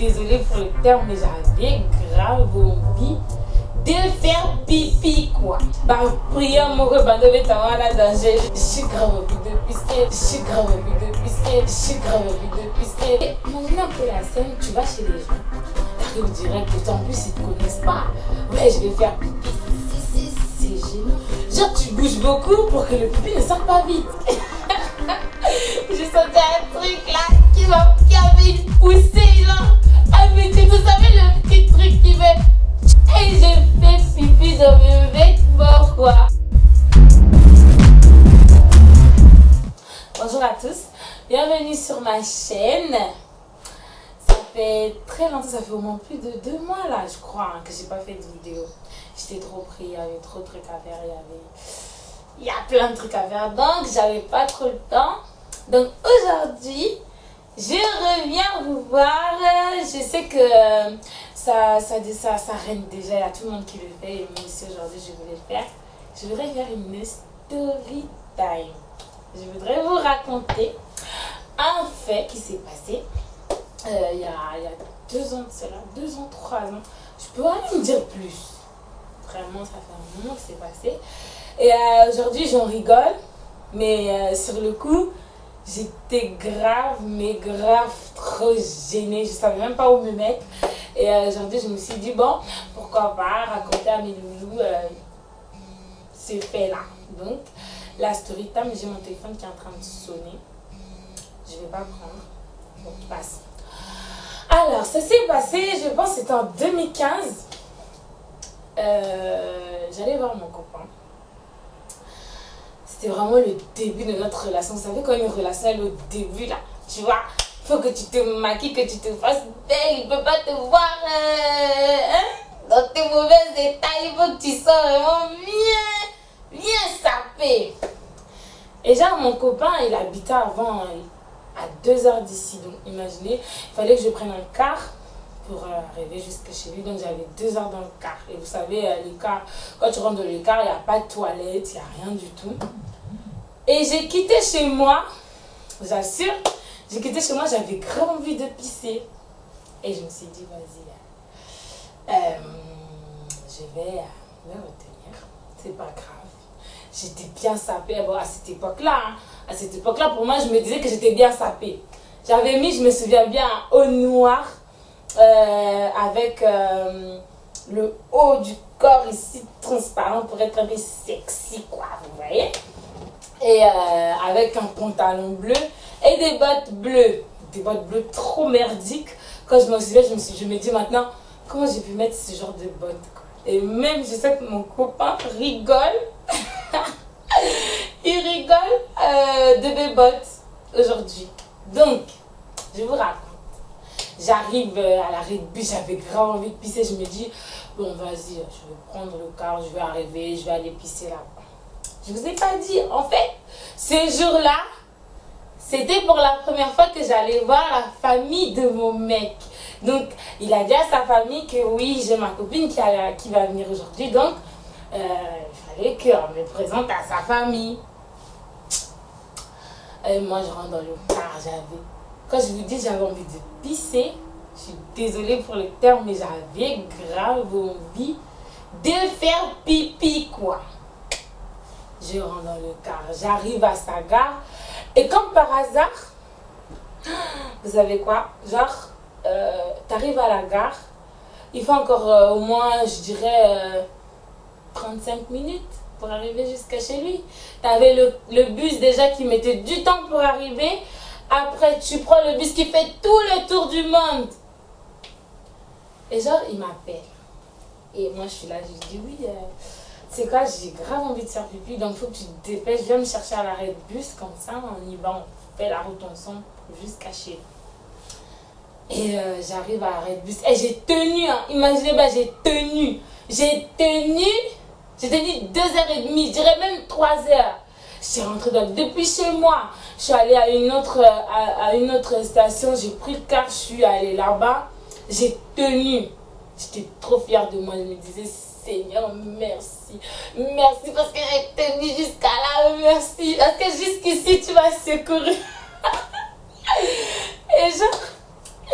désolée pour le terme, mais j'avais grave envie de faire pipi quoi. Bah, prière, mon rebando, mais t'as la danger. Je suis grave envie de pisser. Je suis grave envie de pisser. Je suis grave envie de pisser. Imagine un peu la scène, tu vas chez les gens. T'arrives direct, en plus ils te connaissent pas. Ouais, je vais faire pipi. C'est génial. Genre, tu bouges beaucoup pour que le pipi ne sorte pas vite. J'ai senti un truc là qui avait une poussée là. Ah, mais vous savez le petit truc qui fait. Et j'ai fait pipi dans mes vêtements quoi. Bonjour à tous, bienvenue sur ma chaîne. Ça fait très longtemps, ça fait au moins plus de 2 mois là je crois que j'ai pas fait de vidéo. J'étais trop pris, il y avait trop de trucs à faire, il y a plein de trucs à faire donc j'avais pas trop le temps. Donc aujourd'hui je reviens vous voir. Je sais que ça règne déjà, il y a tout le monde qui le fait et moi aussi aujourd'hui je voulais le faire. Je voudrais faire une story time. Je voudrais vous raconter un fait qui s'est passé il y a 2 ans de cela, 2 ans, 3 ans. Je peux même dire plus. Vraiment, ça fait un moment que c'est passé. Et aujourd'hui, j'en rigole. Mais sur le coup, j'étais grave, mais grave trop gênée. Je ne savais même pas où me mettre. Et aujourd'hui, je me suis dit, bon, pourquoi pas raconter à mes loulous ce fait-là. Donc, la story time, j'ai mon téléphone qui est en train de sonner. Je ne vais pas prendre. Bon, passe. Alors, ça s'est passé, je pense que c'était en 2015. J'allais voir mon copain. C'était vraiment le début de notre relation. Vous savez, quand une relation est au début, là, tu vois, il faut que tu te maquilles, que tu te fasses belle. Il ne peut pas te voir dans tes mauvais états. Il faut que tu sois vraiment bien sapé. Et genre, mon copain, il habitait avant à 2 heures d'ici. Donc, imaginez, il fallait que je prenne un car pour arriver jusque chez lui. Donc, j'avais 2 heures dans le car. Et vous savez, le car, quand tu rentres dans le car, il n'y a pas de toilette, il n'y a rien du tout. Et j'ai quitté chez moi, j'assure, j'ai quitté chez moi, j'avais grave envie de pisser. Et je me suis dit, vas-y, je vais me retenir, c'est pas grave. J'étais bien sapée bon, à cette époque-là. Hein. À cette époque-là, pour moi, je me disais que j'étais bien sapée. J'avais mis, je me souviens bien, un haut noir avec le haut du corps ici transparent pour être un peu sexy, quoi, vous voyez. Et avec un pantalon bleu et des bottes bleues. Des bottes bleues trop merdiques. Quand je m'en souviens, je me dis maintenant, comment j'ai pu mettre ce genre de bottes, quoi. Et même, je sais que mon copain rigole. Il rigole de mes bottes aujourd'hui. Donc, je vous raconte. J'arrive à l'arrêt de bus, j'avais grave envie de pisser. Je me dis, bon, vas-y, je vais prendre le car, je vais arriver, je vais aller pisser là-bas. Je vous ai pas dit, en fait, ce jour-là, c'était pour la première fois que j'allais voir la famille de mon mec. Donc, il a dit à sa famille que oui, j'ai ma copine qui va venir aujourd'hui. Donc, il fallait qu'on me présente à sa famille. Et moi, je rentre dans le car, quand je vous dis j'avais envie de pisser, je suis désolée pour le terme, mais j'avais grave envie de faire pipi, quoi. Je rentre dans le car, j'arrive à sa gare, et comme par hasard, vous savez quoi, genre, t'arrives à la gare, il faut encore au moins, je dirais, 35 minutes pour arriver jusqu'à chez lui. T'avais le bus déjà qui mettait du temps pour arriver. Après, tu prends le bus qui fait tout le tour du monde. Et genre, il m'appelle. Et moi, je suis là, je dis oui, c'est quoi, j'ai grave envie de faire pipi, donc il faut que tu te dépêches, viens me chercher à l'arrêt de bus, comme ça, on y va, on fait la route ensemble jusqu'à chez lui. Et j'arrive à l'arrêt de bus. Et j'ai tenu, hein, imaginez, bah, j'ai tenu 2h30, je dirais même 3h. Je suis rentrée depuis chez moi. Je suis allée à une autre station. J'ai pris le car, je suis allée là-bas. J'ai tenu. J'étais trop fière de moi. Je me disais, Seigneur, merci. Merci parce que j'ai tenu jusqu'à là. Merci. Parce que jusqu'ici, tu m'as secouru.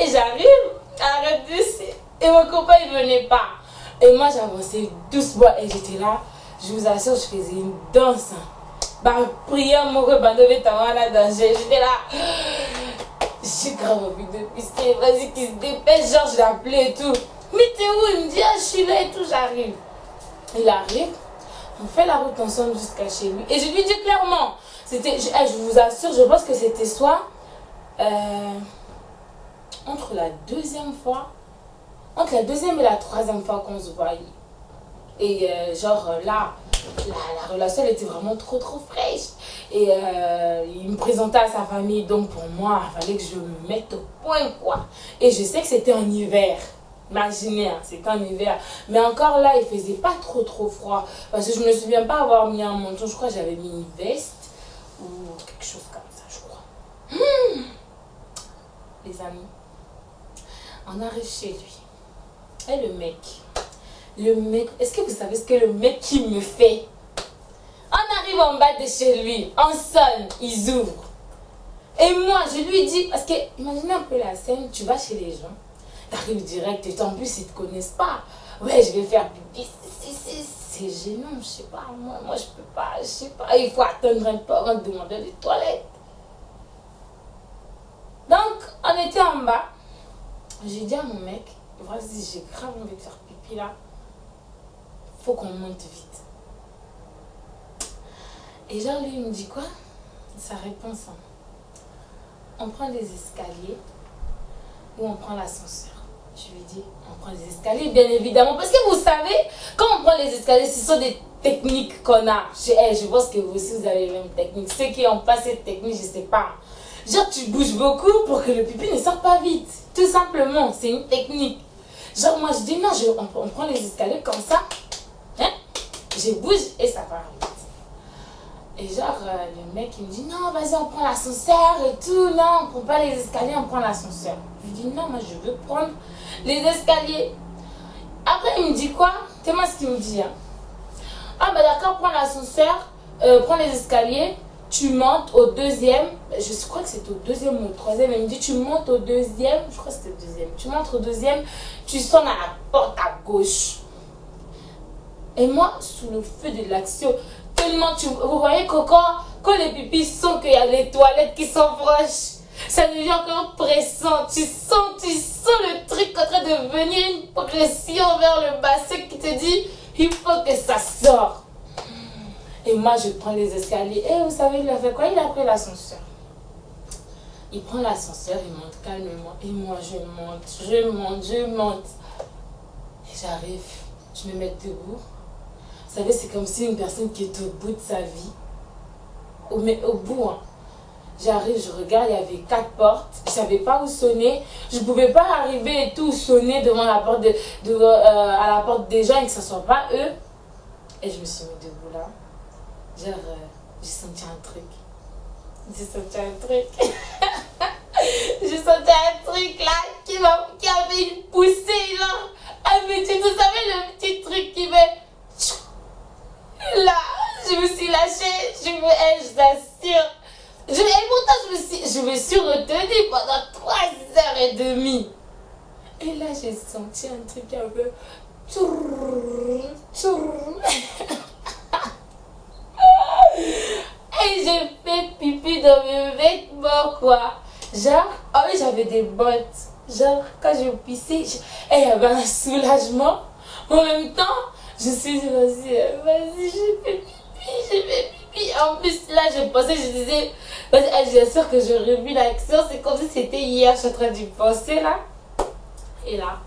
Et j'arrive à Et mon copain, il venait pas. Et moi, j'avançais doucement et j'étais là. Je vous assure, je faisais une danse. Bah, prière, mon copain devait avoir la danger. J'étais là. J'ai grave envie de pisser. Vas-y, qu'il se dépêche. Genre, je l'ai appelé et tout. Mais t'es où? Il me dit, ah, je suis là et tout, j'arrive. Il arrive. On fait la route ensemble jusqu'à chez lui. Et je lui dis clairement, c'était, je vous assure, je pense que c'était soit entre la deuxième et la troisième fois qu'on se voyait. Et genre là, la relation elle était vraiment trop fraîche. Et il me présentait à sa famille, donc pour moi, il fallait que je me mette au point quoi. Et je sais que c'était en hiver. Imaginez, hein, c'était en hiver. Mais encore là, il faisait pas trop froid. Parce que je me souviens pas avoir mis un manteau. Je crois que j'avais mis une veste ou quelque chose comme ça, je crois. Les amis, on arrive chez lui. Et le mec, est-ce que vous savez ce que le mec qui me fait? On arrive en bas de chez lui, on sonne, ils ouvrent. Et moi, je lui dis, parce que, imaginez un peu la scène, tu vas chez les gens. T'arrives direct et en plus ils te connaissent pas. Ouais, je vais faire pipi. C'est gênant, je sais pas. Moi je peux pas, je sais pas. Il faut attendre un peu avant de demander les toilettes. Donc, on était en bas. J'ai dit à mon mec, vas-y, j'ai grave envie de faire pipi là. Faut qu'on monte vite. Et genre lui il me dit quoi? Sa réponse, hein. On prend les escaliers ou on prend l'ascenseur. Je lui dis, on prend les escaliers, bien évidemment. Parce que vous savez, quand on prend les escaliers, ce sont des techniques qu'on a. Je pense que vous aussi, vous avez les mêmes techniques. Ceux qui n'ont pas cette technique, je ne sais pas. Genre, tu bouges beaucoup pour que le pipi ne sorte pas vite. Tout simplement, c'est une technique. Genre, moi, je dis, non, on prend les escaliers comme ça. Hein? Je bouge et ça part vite. Et genre, le mec, il me dit, non, vas-y, on prend l'ascenseur et tout. Non, on prend pas les escaliers, on prend l'ascenseur. Je lui dis, non, moi, je veux prendre les escaliers. Après, il me dit quoi? C'est moi ce qu'il me dit. Hein. Ah, bah d'accord, prends l'ascenseur, prends les escaliers, tu montes au deuxième. Je crois que c'était au deuxième ou au troisième. Il me dit, tu montes au deuxième. Je crois que c'était au deuxième. Tu montes au deuxième, tu sonnes à la porte à gauche. Et moi, sous le feu de l'action, tellement vous voyez que quand les pipis sont qu'il y a les toilettes qui sont proches, ça devient encore pressant. Tu sens le truc en train de venir, une pression vers le bassin qui te dit, il faut que ça sorte. Et moi, je prends les escaliers. Et vous savez, il a fait quoi? Il a pris l'ascenseur. Il prend l'ascenseur, il monte calmement. Et moi, je monte. Et j'arrive, je me mets debout. Vous savez, c'est comme si une personne qui est au bout de sa vie, au bout, hein. J'arrive, je regarde, il y avait 4 portes, je ne savais pas où sonner, je ne pouvais pas arriver et tout sonner devant la porte à la porte des gens et que ce ne soit pas eux. Et je me suis mis debout là, genre, j'ai senti un truc. J'ai senti un truc là qui avait une poussée, genre, vous savez le petit truc qui fait... Là, je me suis lâchée, je t'assure. Et pourtant, je me suis retenue pendant 3h30. Et là, j'ai senti un truc un peu... Et j'ai fait pipi dans mes vêtements, quoi. Genre, ah oui, j'avais des bottes. Genre, quand je pissais, il y avait un soulagement. En même temps, je suis dit, vas-y, j'ai fait pipi. En plus, là, je pensais, je disais, vas-y, bien sûr que j'aurais vu l'action. C'est comme si c'était hier, je suis en train d'y penser, là. Et là,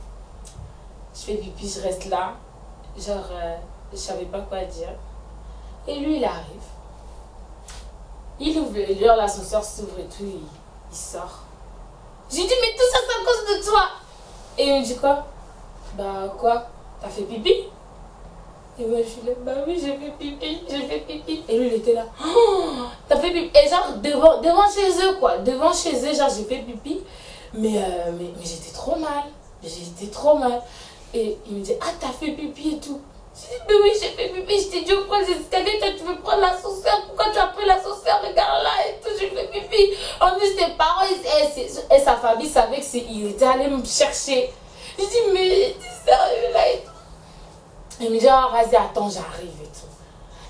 je fais pipi, je reste là. Genre, je savais pas quoi dire. Et lui, il arrive. Il ouvre, l'ascenseur s'ouvre et tout, il sort. J'ai dit, mais tout ça, c'est à cause de toi. Et il me dit quoi? Bah, quoi? T'as fait pipi? Et moi, je suis là, bah oui, j'ai fait pipi. Et lui, il était là, oh, t'as fait pipi. Et genre, devant chez eux, quoi. Devant chez eux, genre, j'ai fait pipi. Mais j'étais trop mal. Et il me dit, ah, t'as fait pipi et tout. J'ai dit, mais oui, j'ai fait pipi. Je t'ai dit, on prend les escaliers, toi, tu veux prendre l'ascenseur. Pourquoi tu as pris l'ascenseur? Regarde là et tout, j'ai fait pipi. En plus, tes parents et sa famille savaient qu'il était allé me chercher. Je dis, mais t'es sérieux là et tout. Il me dit, ah, vas-y, attends, j'arrive et tout.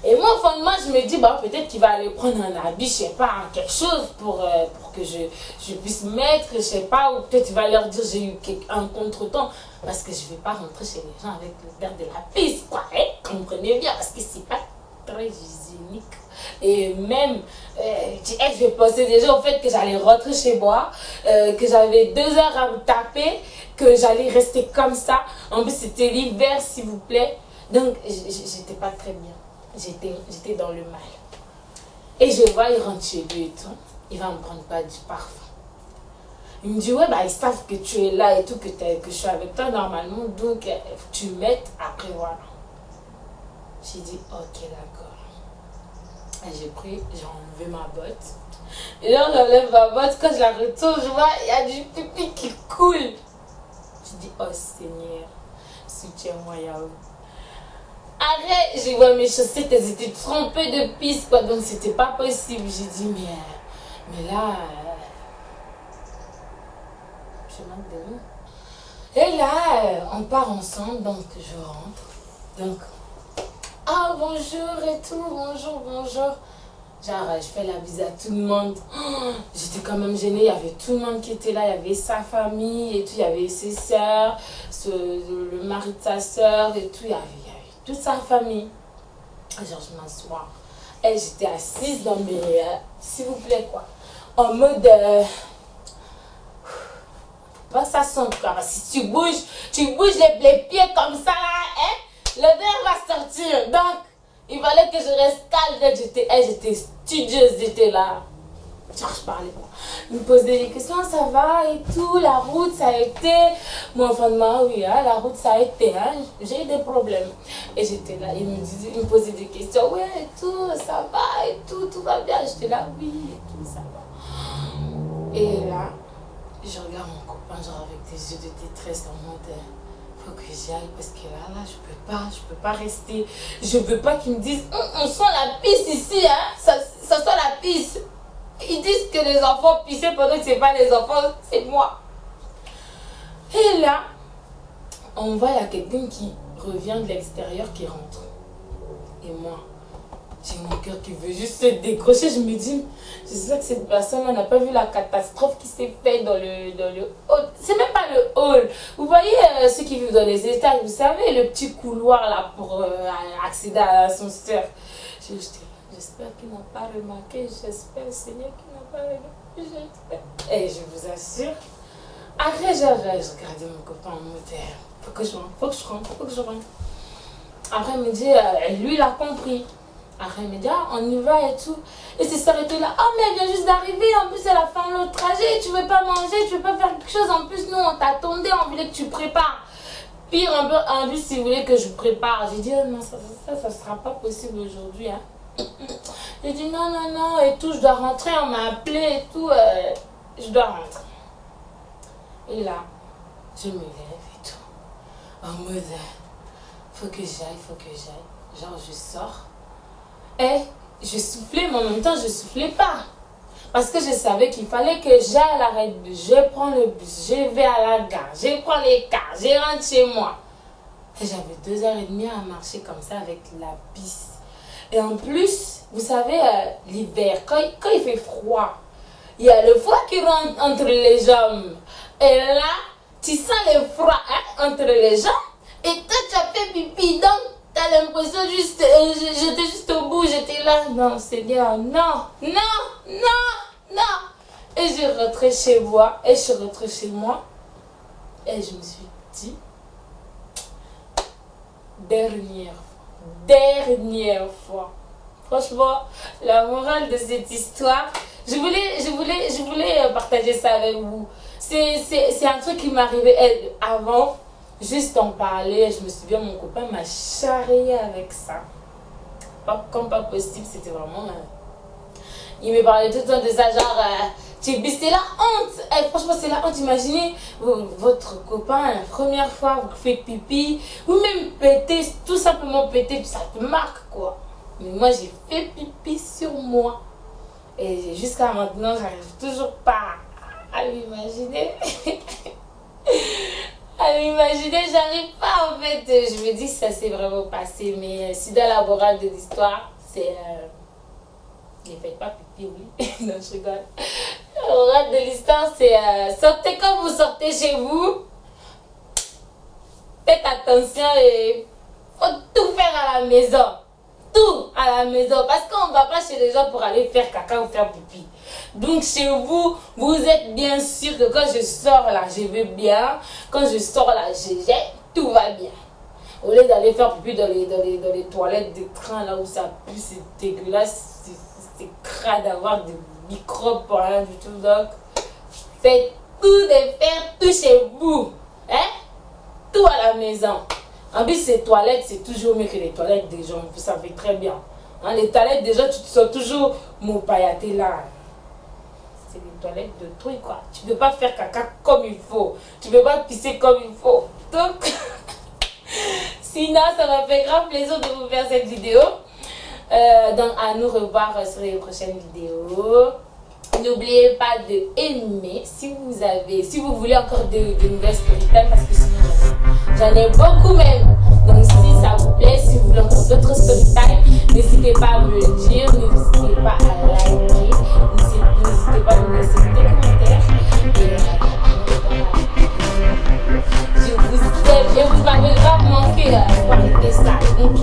Et moi, au fond de moi, je me dis, bah, peut-être qu'il va aller prendre un habit, je sais pas, quelque chose pour que je puisse mettre, je sais pas, ou peut-être il va leur dire, j'ai eu un contretemps. Parce que je vais pas rentrer chez les gens avec le verre de la pisse, quoi. Hein? Comprenez bien, parce que c'est pas très hygiénique. Et même, je vais penser déjà au fait que j'allais rentrer chez moi, que j'avais 2 heures à me taper, que j'allais rester comme ça. En plus, c'était l'hiver, s'il vous plaît. Donc, j'étais pas très bien. J'étais dans le mal. Et je vois, il rentre chez lui et tout. Il va me prendre pas du parfum. Il me dit, ouais, bah, ils savent que tu es là et tout, que je suis avec toi normalement. Donc, tu mettes, après, voilà. J'ai dit, ok, d'accord. Et j'ai pris, j'ai enlevé ma botte. Et là, j'enlève ma botte. Quand je la retourne, je vois, il y a du pipi qui coule. Je dis, oh Seigneur, soutiens-moi, Yahweh. Arrête, je vois mes chaussettes, elles étaient trempées de pisse, quoi. Donc, c'était pas possible. J'ai dit, mais là, je manque de mots. Et là, on part ensemble, donc je rentre. Donc, ah, bonjour et tout, bonjour. Genre, je fais la bise à tout le monde. Oh, j'étais quand même gênée, il y avait tout le monde qui était là, il y avait sa famille et tout, il y avait ses sœurs, le mari de sa sœur et tout, il y avait toute sa famille. Genre, je m'assois. Et j'étais assise dans mes... s'il vous plaît, quoi. En mode... pas ça sent, quoi. Si tu bouges les pieds comme ça, là, hein, le verre va sortir. Donc, il fallait que je reste calme. J'étais studieuse, j'étais là. Genre, je parlais pas. Il me posait des questions, ça va et tout, la route, ça a été. Moi, enfin, de moi, oui, hein, la route, ça a été, hein, j'ai eu des problèmes. Et j'étais là, il me posait des questions, ouais, et tout, ça va et tout va bien. J'étais là, oui, et tout, ça va. Et là, je regarde mon copain, genre, avec des yeux de détresse, en mode, faut que j'y aille, parce que là, je peux pas rester. Je veux pas qu'ils me disent, on sent la pisse ici, hein, ça sent la pisse. Ils disent que les enfants pissaient pendant que c'est pas les enfants, c'est moi. Et là, on voit, il y a quelqu'un qui revient de l'extérieur qui rentre. Et moi, j'ai mon cœur qui veut juste se décrocher. Je me dis, j'espère que cette personne n'a pas vu la catastrophe qui s'est faite dans le hall. C'est même pas le hall. Vous voyez ceux qui vivent dans les étages, vous savez, le petit couloir là pour accéder à l'ascenseur. J'espère qu'il n'a pas remarqué. J'espère, Seigneur, qu'il n'a pas remarqué. J'espère. Et je vous assure, après, je regardais mon copain en mode, faut que je rentre. Après, il me dit, lui, il a compris. Après, il me dit, ah, on y va et tout. Et ses soeurs étaient là, oh, mais elle vient juste d'arriver. En plus, elle a fait un autre trajet. Tu veux pas manger, tu veux pas faire quelque chose. En plus, nous, on t'attendait, on voulait que tu prépares. Pire, en plus, si vous voulez que je prépare. J'ai dit, oh, non, ça sera pas possible aujourd'hui, hein. J'ai dit non et tout, je dois rentrer, on m'a appelé et tout, je dois rentrer. Et là, je me lève et tout, en mode, faut que j'aille. Genre, je sors. Et je soufflais, mais en même temps, je soufflais pas. Parce que je savais qu'il fallait que j'aille à l'arrêt de bus, je prends le bus, je vais à la gare, je prends les cars, je rentre chez moi. Et j'avais 2h30 à marcher comme ça avec la pisse. Et en plus, vous savez, l'hiver, quand il fait froid, il y a le froid qui rentre entre les jambes. Et là, tu sens le froid entre les jambes. Et toi, tu as fait pipi. Donc, tu as l'impression juste, j'étais juste au bout, j'étais là. Non, Seigneur, non. Et je rentrais chez moi. Et je rentrais chez moi. Et je me suis dit, dernière fois. Franchement, la morale de cette histoire, je voulais partager ça avec vous. C'est un truc qui m'arrivait avant, juste en parler. Je me souviens, mon copain m'a charrié avec ça. Comme pas possible, c'était vraiment... il me parlait tout le temps de ça, genre... c'est la honte. Franchement, c'est la honte. Imaginez votre copain, la première fois, vous faites pipi, ou même péter, tout simplement péter, ça te marque, quoi. Mais moi, j'ai fait pipi sur moi. Et jusqu'à maintenant, j'arrive toujours pas à l'imaginer. imaginer, j'arrive pas en fait. Je me dis que ça s'est vraiment passé, mais si dans la morale de l'histoire, c'est... Ne faites pas pipi, oui. Non, je rigole. La morale de l'histoire, c'est sortez quand vous sortez chez vous. Faites attention et faut tout faire à la maison. Tout à la maison. Parce qu'on ne va pas chez les gens pour aller faire caca ou faire pipi. Donc chez vous, vous êtes bien sûr que quand je sors là, je vais bien. Quand je sors là, tout va bien. Au lieu d'aller faire pipi dans les toilettes de train là où ça pue, c'est dégueulasse. C'est crade d'avoir des microbes pour rien du tout. Donc, faites tout de faire tout chez vous. Hein? Tout à la maison. En plus, ces toilettes, c'est toujours mieux que les toilettes des gens. Vous savez très bien. Hein, les toilettes des gens, tu te sens toujours mopaillaté là. C'est des toilettes de trucs, quoi. Tu ne peux pas faire caca comme il faut. Tu ne peux pas pisser comme il faut. Donc, sinon, ça m'a fait grand plaisir de vous faire cette vidéo. Donc, à nous revoir sur les prochaines vidéos. N'oubliez pas de aimer si vous voulez encore de nouvelles storytime, parce que sinon j'en ai beaucoup même. Donc si ça vous plaît, si vous voulez encore d'autres storytime, n'hésitez pas à me le dire, n'hésitez pas à liker, n'hésitez pas à me laisser des commentaires. Et je vous aime et vous m'avez grave manqué pour arrêter ça. Donc je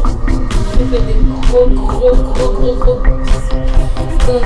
vous fais des gros bisous. Donc